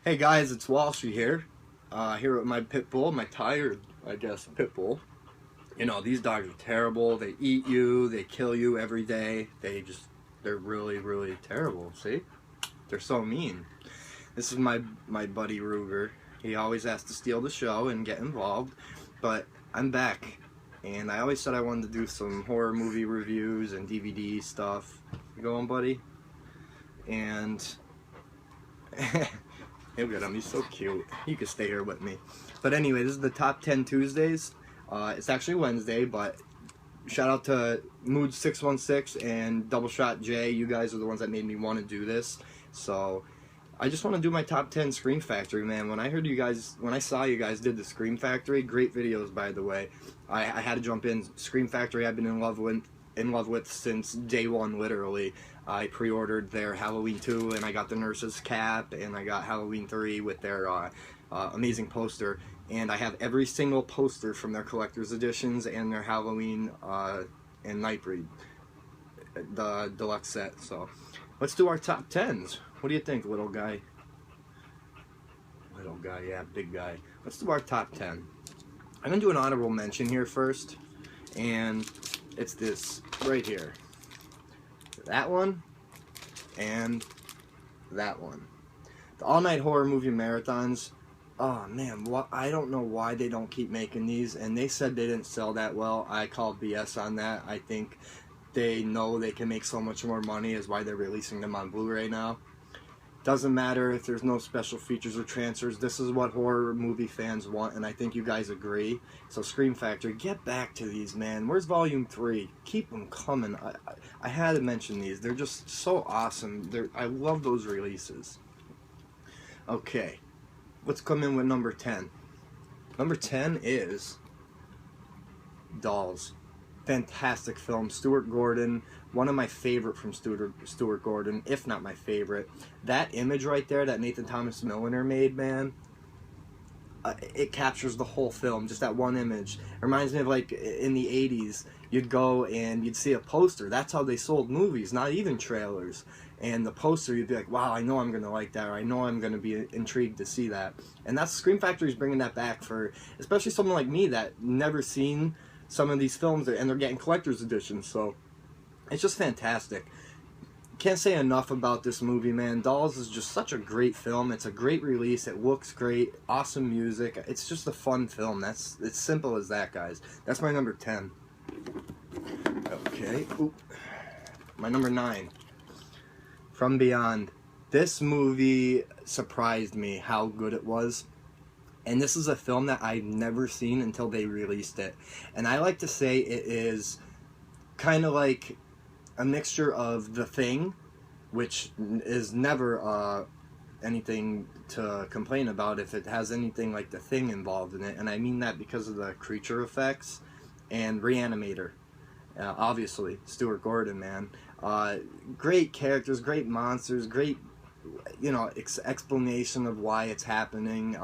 Hey guys, it's Walshy here. Here with my pit bull, my tired, I guess, pit bull. You know, these dogs are terrible. They eat you, they kill you every day. They're really, really terrible. See? They're so mean. This is my buddy Ruger. He always has to steal the show and get involved. But I'm back. And I always said I wanted to do some horror movie reviews and DVD stuff. You going, buddy? And look at him, he's so cute. He could stay here with me. But anyway, this is the top 10 Tuesdays. It's actually Wednesday, but shout out to Mood616 and Double Shot J. You guys are the ones that made me want to do this. So I just want to do my top 10 Scream Factory, man. When I saw you guys did the Scream Factory, great videos, by the way. I had to jump in. Scream Factory I've been in love with since day one, literally. I pre-ordered their Halloween 2, and I got the Nurse's Cap, and I got Halloween 3 with their amazing poster. And I have every single poster from their collector's editions and their Halloween and Nightbreed, the deluxe set. So let's do our top 10s. What do you think, little guy? Little guy, yeah, big guy. Let's do our top 10. I'm going to do an honorable mention here first, and it's this right here. That one and that one. The all-night horror movie marathons. Oh man, I don't know why they don't keep making these, and they said they didn't sell that well. I call BS on that. I think they know they can make so much more money, is why they're releasing them on Blu-ray now. Doesn't matter if there's no special features or transfers. This is what horror movie fans want, and I think you guys agree. So Scream Factory, get back to these, man. Where's Volume 3? Keep them coming. I had to mention these. They're just so awesome. I love those releases. Okay, let's come in with number 10. Number 10 is Dolls. Fantastic film. Stuart Gordon, one of my favorite from Stuart Gordon, if not my favorite. That image right there that Nathan Thomas Milliner made, man, it captures the whole film, just that one image. It reminds me of, like, in the 80s, you'd go and you'd see a poster. That's how they sold movies, not even trailers. And the poster, you'd be like, wow, I know I'm going to like that, or I know I'm going to be intrigued to see that. And that's Scream Factory's bringing that back for, especially someone like me that never seen some of these films, and they're getting collector's editions, so it's just fantastic. Can't say enough about this movie, man. Dolls is just such a great film. It's a great release. It looks great. Awesome music. It's just a fun film. It's simple as that, guys. That's my number 10. Okay. Oop. My number 9. From Beyond. This movie surprised me how good it was. And this is a film that I've never seen until they released it. And I like to say it is kind of like a mixture of The Thing, which is never anything to complain about if it has anything like The Thing involved in it. And I mean that because of the creature effects, and Reanimator. Obviously, Stuart Gordon, man. Great characters, great monsters, great, you know, explanation of why it's happening.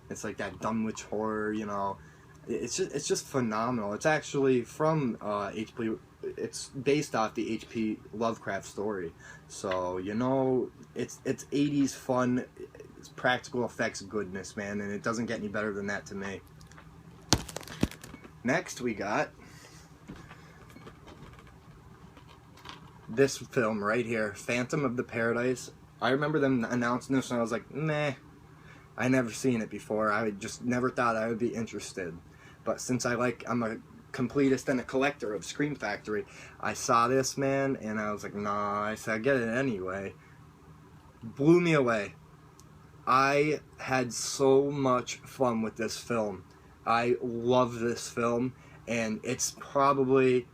It's like that Dunwich horror, you know. It's just phenomenal. It's actually from H.P. It's based off the H.P. Lovecraft story. So, you know, it's 80s fun. It's practical effects goodness, man, and it doesn't get any better than that to me. Next, we got this film right here, Phantom of the Paradise. I remember them announcing this, and I was like, meh. I never seen it before. I just never thought I would be interested. But since I'm a completist and a collector of Scream Factory, I saw this, man, and I was like, nah, I said, I get it anyway. Blew me away. I had so much fun with this film. I love this film, and it's probably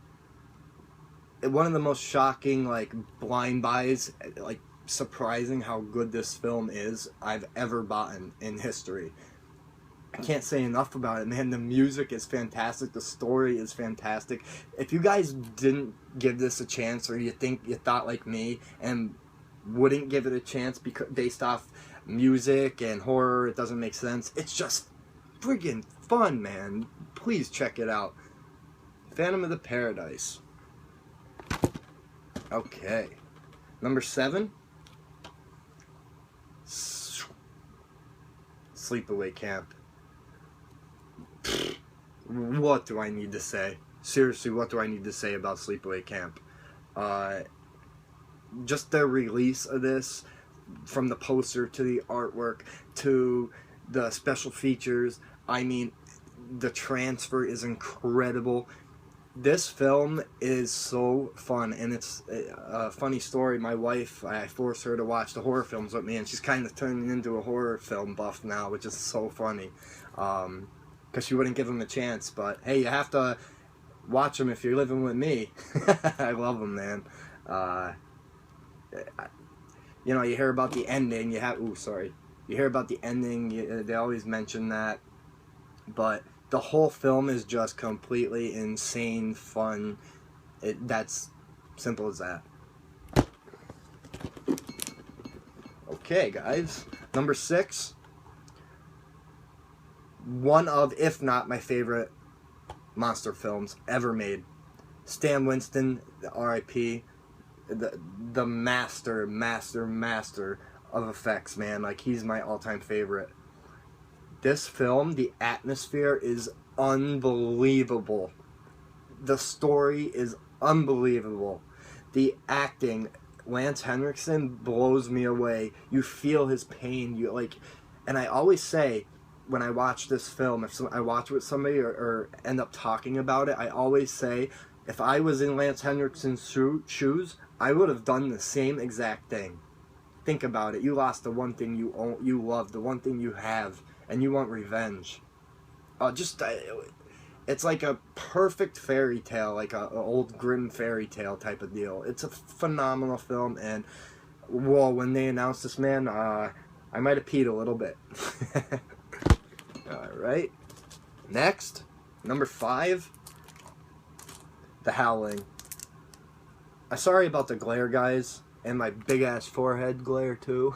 one of the most shocking, like, blind buys, like, surprising how good this film is I've ever bought in history. I can't say enough about it, man. The music is fantastic. The story is fantastic. If you guys didn't give this a chance, or you thought like me and wouldn't give it a chance because based off music and horror, it doesn't make sense. It's just friggin' fun, man. Please check it out. Phantom of the Paradise. Okay. Number 7. Sleepaway Camp. What do I need to say? Seriously, what do I need to say about Sleepaway Camp? Just the release of this, from the poster to the artwork to the special features, I mean, the transfer is incredible. This film is so fun, and it's a funny story. My wife, I forced her to watch the horror films with me, and she's kind of turning into a horror film buff now, which is so funny. Because she wouldn't give them a chance, but hey, you have to watch them if you're living with me. I love them, man. You know, you hear about the ending, you hear about the ending, they always mention that, but the whole film is just completely insane fun. That's simple as that. Okay, guys, number 6, one of, if not my favorite monster films ever made. Stan Winston, the R.I.P., the master of effects, man. Like, he's my all-time favorite. This film, the atmosphere is unbelievable. The story is unbelievable. The acting, Lance Henriksen blows me away. You feel his pain. You like, and I always say, when I watch this film, if I watch with somebody or end up talking about it, I always say, if I was in Lance Henriksen's shoes, I would have done the same exact thing. Think about it. You lost the one thing you own, you love, the one thing you have, and you want revenge. It's like a perfect fairy tale, like a old grim fairy tale type of deal. It's a phenomenal film, and whoa, when they announced this, man, I might have peed a little bit. Alright. Next, number 5, The Howling. I'm sorry about the glare, guys, and my big-ass forehead glare, too.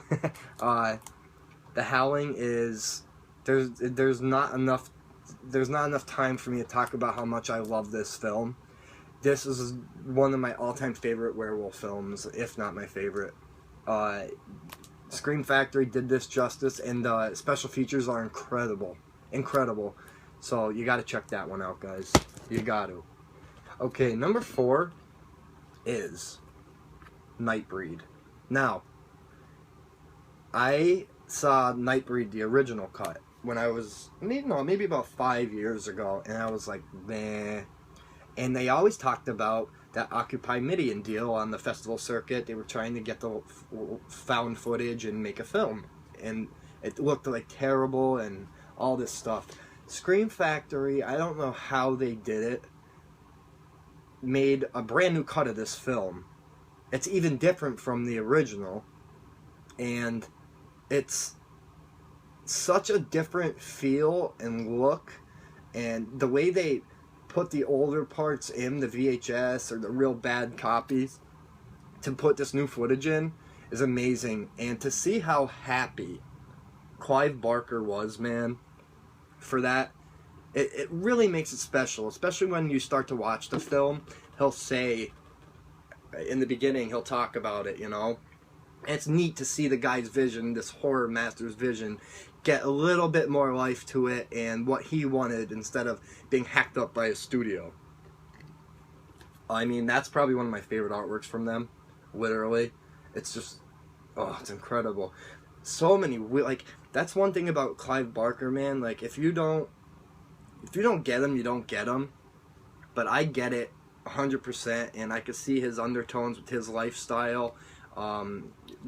The Howling is... There's not enough time for me to talk about how much I love this film. This is one of my all-time favorite werewolf films, if not my favorite. Scream Factory did this justice, and the special features are incredible. Incredible. So you got to check that one out, guys. You got to. Okay, number 4 is Nightbreed. Now, I saw Nightbreed, the original cut, when I was, maybe about 5 years ago, and I was like, meh. And they always talked about that Occupy Midian deal on the festival circuit. They were trying to get the found footage and make a film, and it looked like terrible and all this stuff. Scream Factory, I don't know how they did it, made a brand new cut of this film. It's even different from the original, and it's such a different feel and look, and the way they put the older parts in the VHS or the real bad copies to put this new footage in is amazing. And to see how happy Clive Barker was, man, for that, it really makes it special, especially when you start to watch the film. He'll say, in the beginning, he'll talk about it, you know. And it's neat to see the guy's vision, this horror master's vision, get a little bit more life to it and what he wanted instead of being hacked up by a studio. I mean, that's probably one of my favorite artworks from them, literally. It's just, oh, it's incredible. So many, like, that's one thing about Clive Barker, man. Like, if you don't get him, you don't get him. But I get it 100%, and I could see his undertones with his lifestyle,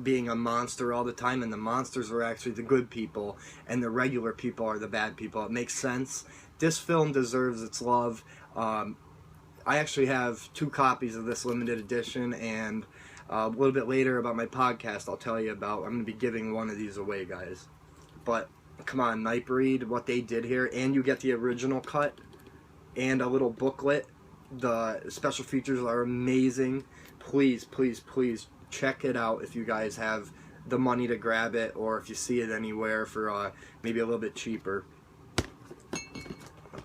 being a monster all the time, and the monsters are actually the good people, and the regular people are the bad people. It makes sense. This film deserves its love. I actually have 2 copies of this limited edition, and a little bit later about my podcast, I'll tell you about. I'm going to be giving one of these away, guys. But come on, Nightbreed, what they did here, and you get the original cut and a little booklet. The special features are amazing. Please, please, please check it out if you guys have the money to grab it, or if you see it anywhere for maybe a little bit cheaper.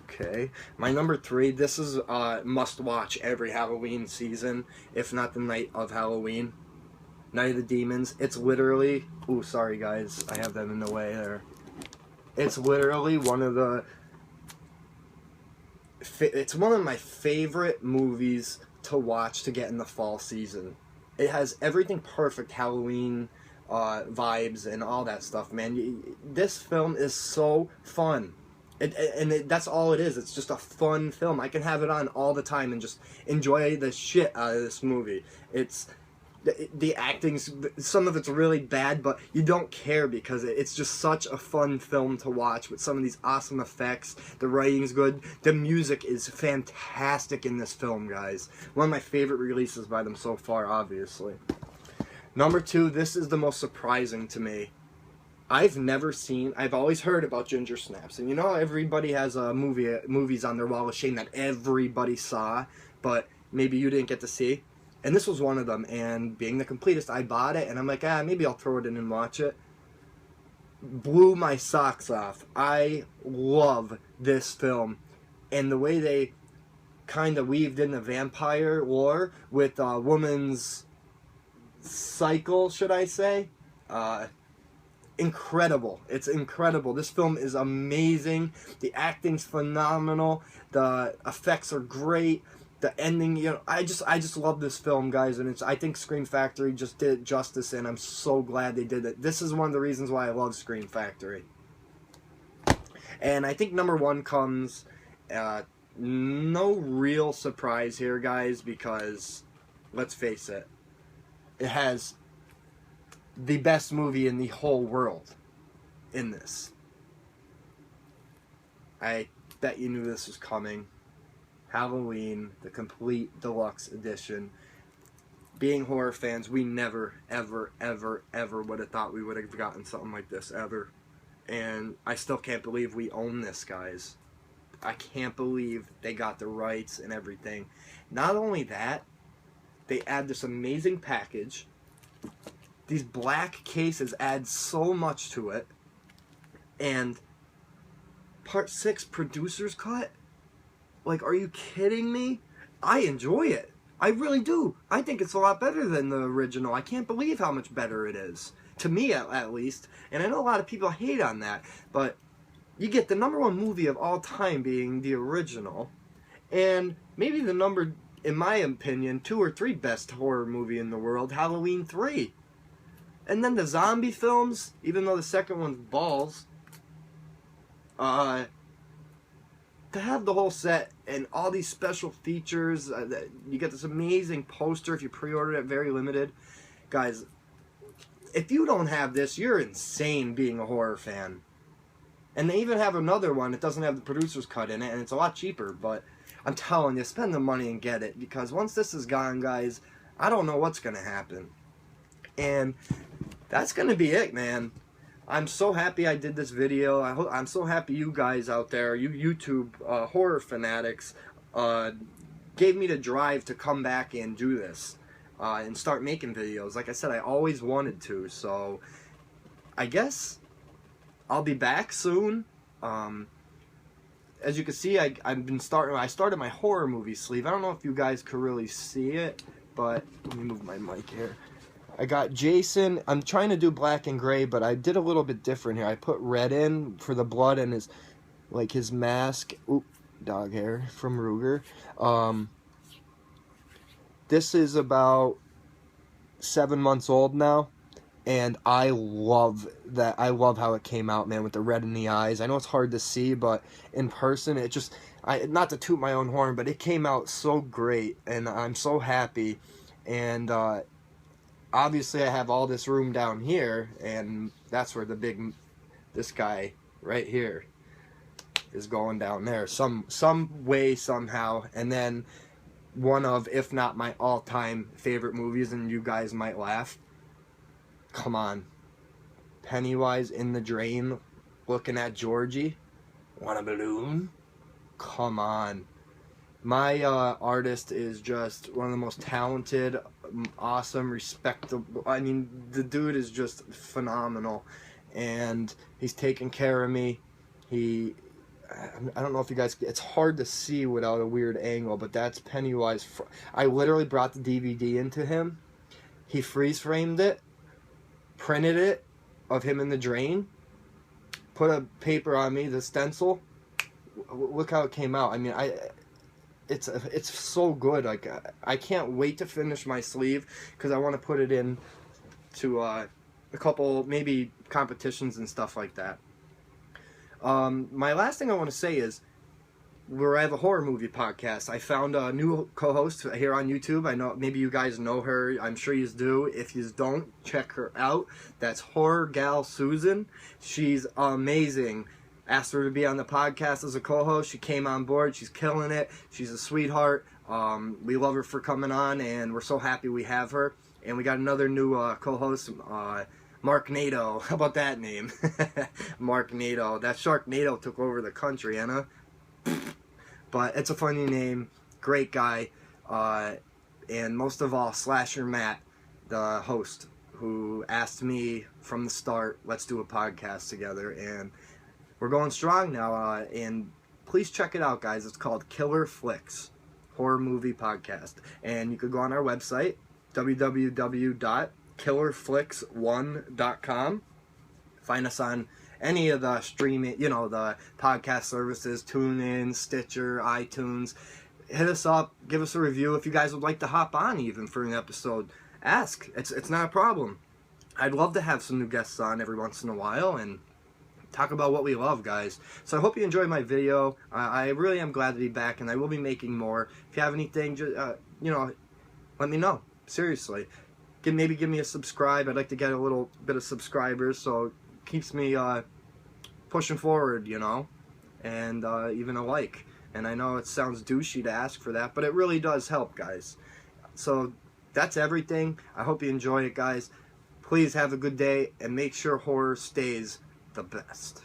Okay, my number 3, this is must watch every Halloween season, if not the night of Halloween. Night of the Demons. It's literally, ooh, sorry guys, I have them in the way there. It's literally one of the... It's one of my favorite movies to watch to get in the fall season. It has everything perfect Halloween vibes and all that stuff, man. This film is so fun. That's all it is. It's just a fun film. I can have it on all the time and just enjoy the shit out of this movie. It's... the acting's, some of it's really bad, but you don't care because it's just such a fun film to watch with some of these awesome effects. The writing's good. The music is fantastic in this film, guys. One of my favorite releases by them so far, obviously. Number 2, this is the most surprising to me. I've always heard about Ginger Snaps, and you know everybody has movies on their wall of shame that everybody saw, but maybe you didn't get to see. And this was one of them, and being the completist, I bought it, and I'm like, maybe I'll throw it in and watch it. Blew my socks off. I love this film. And the way they kind of weaved in the vampire lore with a woman's cycle, should I say? Incredible. It's incredible. This film is amazing. The acting's phenomenal. The effects are great. The ending, you know, I just love this film, guys, and I think Scream Factory just did it justice, and I'm so glad they did it. This is one of the reasons why I love Scream Factory. And I think number 1 comes, no real surprise here, guys, because, let's face it, it has the best movie in the whole world in this. I bet you knew this was coming. Halloween, the complete deluxe edition. Being horror fans, we never, ever, ever, ever would have thought we would have gotten something like this, ever. And I still can't believe we own this, guys. I can't believe they got the rights and everything. Not only that, they add this amazing package. These black cases add so much to it. And Part 6 producer's cut? Like, are you kidding me? I enjoy it. I really do. I think it's a lot better than the original. I can't believe how much better it is. To me, at least. And I know a lot of people hate on that. But you get the #1 movie of all time being the original. And maybe the number, in my opinion, 2 or 3 best horror movie in the world, Halloween 3. And then the zombie films, even though the second one's balls, to have the whole set and all these special features, you get this amazing poster if you pre-order it, very limited. Guys, if you don't have this, you're insane being a horror fan. And they even have another one that doesn't have the producer's cut in it, and it's a lot cheaper, but I'm telling you, spend the money and get it, because once this is gone, guys, I don't know what's going to happen. And that's going to be it, man. I'm so happy I did this video. I'm so happy you guys out there, you YouTube horror fanatics, gave me the drive to come back and do this and start making videos. Like I said, I always wanted to, so I guess I'll be back soon. As you can see, I started my horror movie sleeve. I don't know if you guys could really see it, but let me move my mic here. I got Jason. I'm trying to do black and gray, but I did a little bit different here. I put red in for the blood and his mask. Oop, dog hair from Ruger. This is about 7 months old now, and I love that. I love how it came out, man, with the red in the eyes. I know it's hard to see, but in person, it just, not to toot my own horn, but it came out so great, and I'm so happy. And obviously I have all this room down here, and that's where this guy right here is going down there some way, somehow. And then one of, if not my all-time favorite movies, and you guys might laugh, come on, Pennywise in the drain looking at Georgie. Want a balloon? Come on. My artist is just one of the most talented, awesome, respectable. I mean, the dude is just phenomenal, and he's taking care of me. I don't know if you guys, it's hard to see without a weird angle, but that's Pennywise. I literally brought the DVD into him. He freeze framed it, printed it of him in the drain, put a paper on me, the stencil. Look how it came out. I mean, it's so good. Like, I can't wait to finish my sleeve because I want to put it in to a couple maybe competitions and stuff like that. My last thing I want to say is, where I have a horror movie podcast, I found a new co-host here on YouTube. I know maybe you guys know her. I'm sure you do. If you don't, check her out. That's Horror Gal Susan. She's amazing. Asked her to be on the podcast as a co-host. She came on board. She's killing it. She's a sweetheart. We love her for coming on, and we're so happy we have her. And we got another new co-host, Mark Nato. How about that name? Mark Nato. That Sharknado took over the country, Anna. But it's a funny name, great guy, and most of all, Slasher Matt, the host, who asked me from the start, let's do a podcast together, and we're going strong now, and please check it out, guys. It's called Killer Flicks, Horror Movie Podcast, and you could go on our website, www.killerflix1.com, find us on any of the streaming, the podcast services, TuneIn, Stitcher, iTunes. Hit us up, give us a review. If you guys would like to hop on even for an episode, ask. It's not a problem. I'd love to have some new guests on every once in a while and talk about what we love, guys. So I hope you enjoyed my video. I really am glad to be back, and I will be making more. If you have anything, just, let me know. Seriously. Maybe give me a subscribe. I'd like to get a little bit of subscribers, so it keeps me pushing forward, and even a like. And I know it sounds douchey to ask for that, but it really does help, guys. So that's everything. I hope you enjoy it, guys. Please have a good day, and make sure horror stays the best.